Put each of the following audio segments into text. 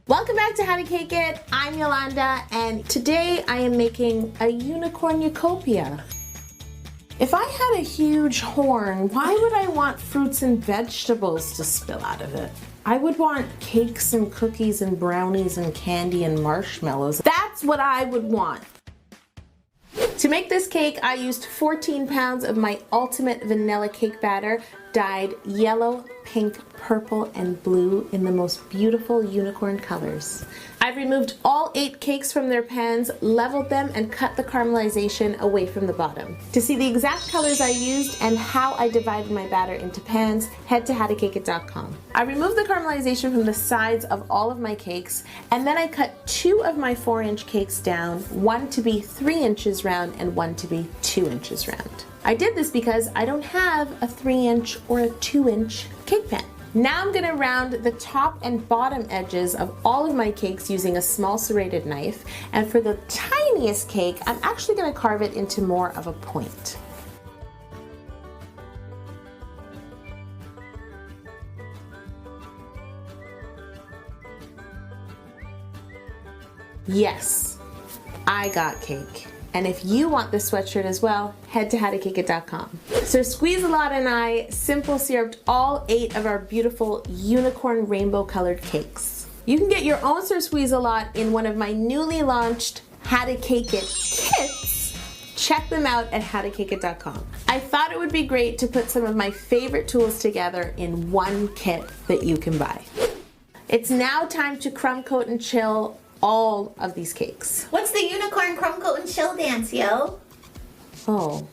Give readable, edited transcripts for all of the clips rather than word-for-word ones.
Welcome back to How to Cake It. I'm Yolanda, and today I am making a unicornucopia. If I had a huge horn, why would I want fruits and vegetables to spill out of it? I would want cakes and cookies and brownies and candy and marshmallows. That's what I would want. To make this cake, I used 14 pounds of my ultimate vanilla cake batter, dyed yellow, pink, purple, and blue in the most beautiful unicorn colors. I've removed all 8 cakes from their pans, leveled them, and cut the caramelization away from the bottom. To see the exact colors I used and how I divided my batter into pans, head to howtocakeit.com. I removed the caramelization from the sides of all of my cakes, and then I cut 2 of my 4-inch cakes down, one to be 3 inches round and one to be 2 inches round. I did this because I don't have a 3-inch or a 2-inch cake pan. Now I'm gonna round the top and bottom edges of all of my cakes using a small serrated knife, and for the tiniest cake, I'm actually gonna carve it into more of a point. Yes, I got cake. And if you want this sweatshirt as well, head to howtocakeit.com. So Squeeze-A-Lot and I simple syruped all 8 of our beautiful unicorn rainbow colored cakes. You can get your own Sir Squeeze-A-Lot in one of my newly launched How to Cake It kits. Check them out at howtocakeit.com. I thought it would be great to put some of my favorite tools together in one kit that you can buy. It's now time to crumb coat and chill all of these cakes. What's the unicorn crumb coat and chill dance, yo? Oh.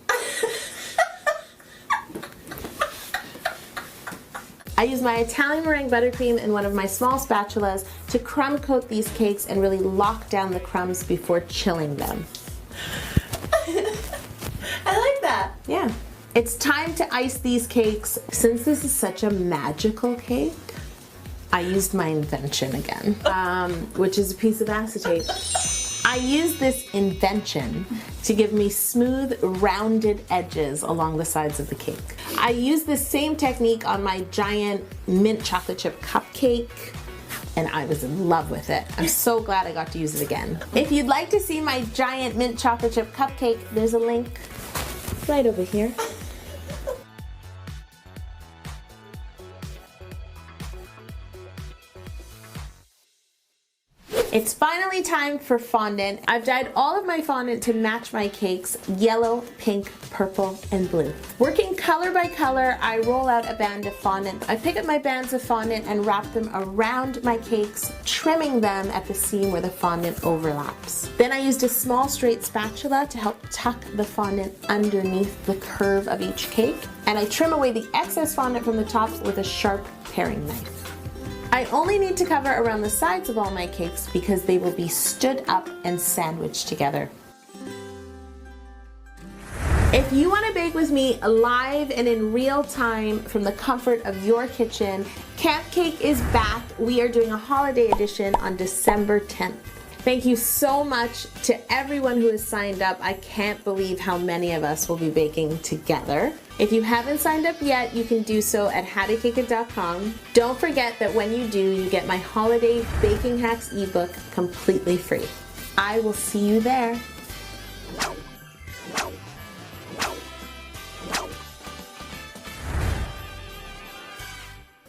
I use my Italian meringue buttercream and one of my small spatulas to crumb coat these cakes and really lock down the crumbs before chilling them. I like that. Yeah. It's time to ice these cakes. Since this is such a magical cake, I used my invention again, which is a piece of acetate. I used this invention to give me smooth, rounded edges along the sides of the cake. I used this same technique on my giant mint chocolate chip cupcake, and I was in love with it. I'm so glad I got to use it again. If you'd like to see my giant mint chocolate chip cupcake, there's a link right over here. It's finally time for fondant. I've dyed all of my fondant to match my cakes, yellow, pink, purple, and blue. Working color by color, I roll out a band of fondant. I pick up my bands of fondant and wrap them around my cakes, trimming them at the seam where the fondant overlaps. Then I used a small straight spatula to help tuck the fondant underneath the curve of each cake, and I trim away the excess fondant from the top with a sharp paring knife. I only need to cover around the sides of all my cakes because they will be stood up and sandwiched together. If you want to bake with me live and in real time from the comfort of your kitchen, Camp Cake is back. We are doing a holiday edition on December 10th. Thank you so much to everyone who has signed up. I can't believe how many of us will be baking together. If you haven't signed up yet, you can do so at howtocakeit.com. Don't forget that when you do, you get my holiday baking hacks ebook completely free. I will see you there.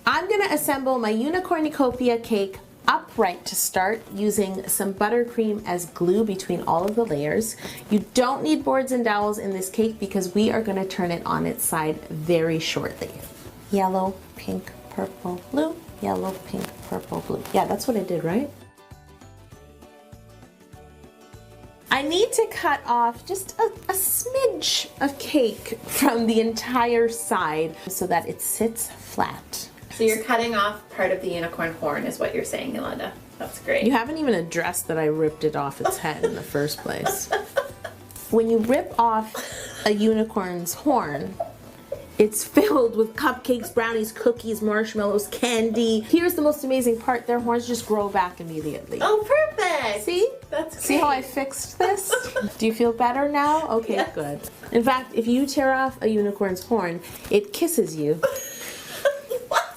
I'm gonna assemble my unicornucopia cake upright to start, using some buttercream as glue between all of the layers. You don't need boards and dowels in this cake because we are going to turn it on its side very shortly. Yellow, pink, purple, blue. Yellow, pink, purple, blue. Yeah, that's what I did, right? I need to cut off just a smidge of cake from the entire side so that it sits flat. So you're cutting off part of the unicorn horn is what you're saying, Yolanda. That's great. You haven't even addressed that I ripped it off its head in the first place. When you rip off a unicorn's horn, it's filled with cupcakes, brownies, cookies, marshmallows, candy. Here's the most amazing part. Their horns just grow back immediately. Oh, perfect. See? That's great. See how I fixed this? Do you feel better now? Okay, yes. Good. In fact, if you tear off a unicorn's horn, it kisses you. What?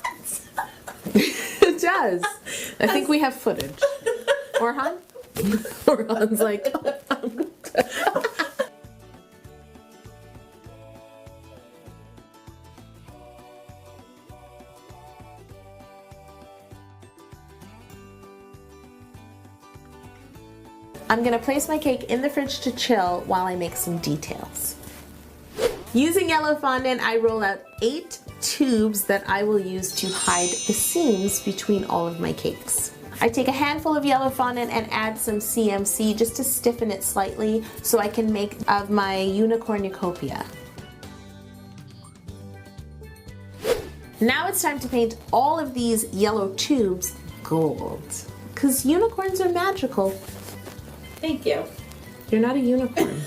It does. I think we have footage. Orhan? Orhan's like, I'm gonna place my cake in the fridge to chill while I make some details. Using yellow fondant, I roll out 8 tubes that I will use to hide the seams between all of my cakes. I take a handful of yellow fondant and add some CMC just to stiffen it slightly so I can make of my unicornucopia. Now it's time to paint all of these yellow tubes gold, because unicorns are magical. Thank you. You're not a unicorn.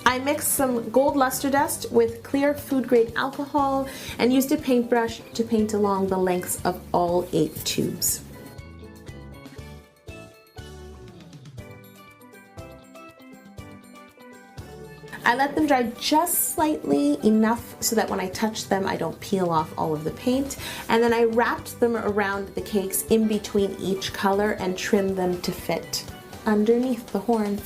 I mixed some gold luster dust with clear food grade alcohol and used a paintbrush to paint along the lengths of all 8 tubes. I let them dry just slightly enough so that when I touch them I don't peel off all of the paint, and then I wrapped them around the cakes in between each color and trimmed them to fit underneath the horn.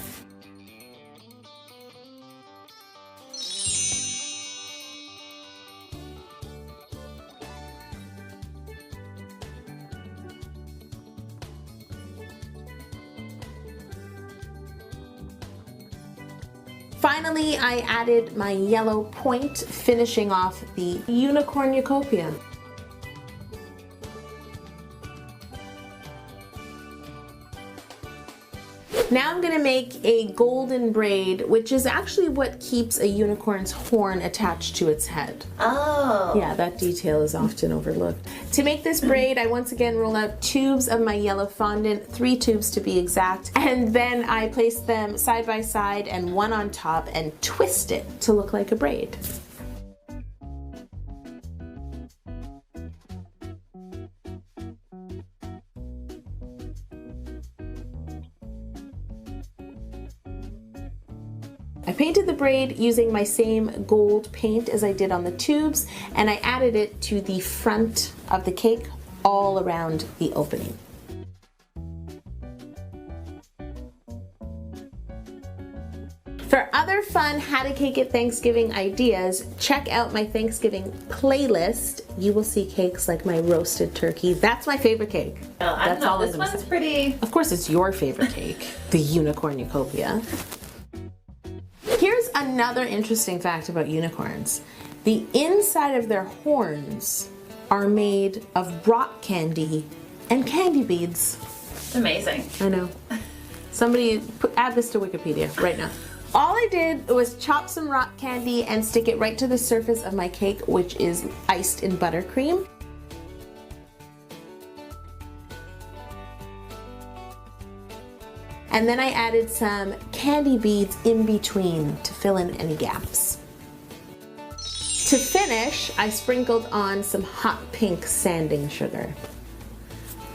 Finally, I added my yellow point, finishing off the unicornucopia. Now I'm going to make a golden braid, which is actually what keeps a unicorn's horn attached to its head. Oh. Yeah, that detail is often overlooked. To make this braid, I once again roll out tubes of my yellow fondant, 3 tubes to be exact, and then I place them side by side and one on top and twist it to look like a braid. I painted the braid using my same gold paint as I did on the tubes, and I added it to the front of the cake all around the opening. For other fun How to Cake It Thanksgiving ideas, check out my Thanksgiving playlist. You will see cakes like my roasted turkey. That's my favorite cake. I don't know, this one's pretty... Of course it's your favorite cake, the unicornucopia. Here's another interesting fact about unicorns. The inside of their horns are made of rock candy and candy beads. It's amazing. I know. Somebody add this to Wikipedia right now. All I did was chop some rock candy and stick it right to the surface of my cake, which is iced in buttercream. And then I added some candy beads in between to fill in any gaps. To finish, I sprinkled on some hot pink sanding sugar.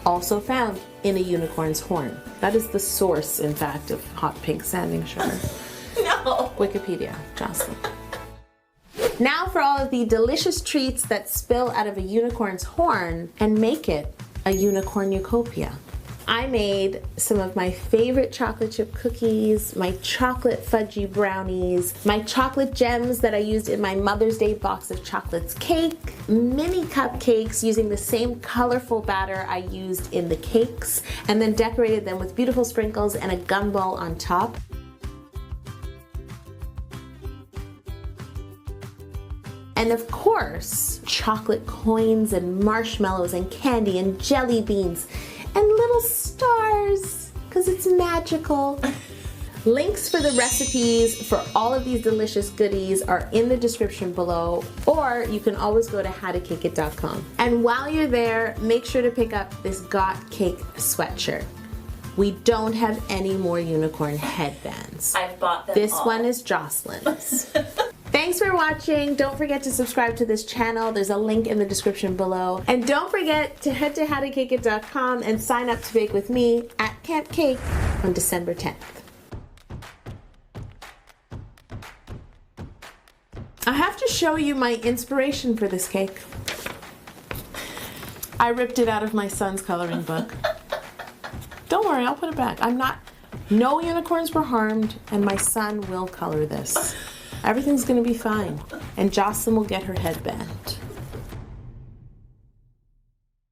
Also found in a unicorn's horn. That is the source, in fact, of hot pink sanding sugar. No! Wikipedia, Jocelyn. Now for all of the delicious treats that spill out of a unicorn's horn and make it a unicornucopia. I made some of my favorite chocolate chip cookies, my chocolate fudgy brownies, my chocolate gems that I used in my Mother's Day box of chocolates cake, mini cupcakes using the same colorful batter I used in the cakes, and then decorated them with beautiful sprinkles and a gumball on top. And of course, chocolate coins and marshmallows and candy and jelly beans and little stars, because it's magical. Links for the recipes for all of these delicious goodies are in the description below, or you can always go to howtocakeit.com. And while you're there, make sure to pick up this Got Cake sweatshirt. We don't have any more unicorn headbands. I've bought them This all. one is Jocelyn's. Thanks for watching. Don't forget to subscribe to this channel. There's a link in the description below. And don't forget to head to howtocakeit.com and sign up to bake with me at Camp Cake on December 10th. I have to show you my inspiration for this cake. I ripped it out of my son's coloring book. Don't worry, I'll put it back. No unicorns were harmed, and my son will color this. Everything's gonna be fine. And Jocelyn will get her headband.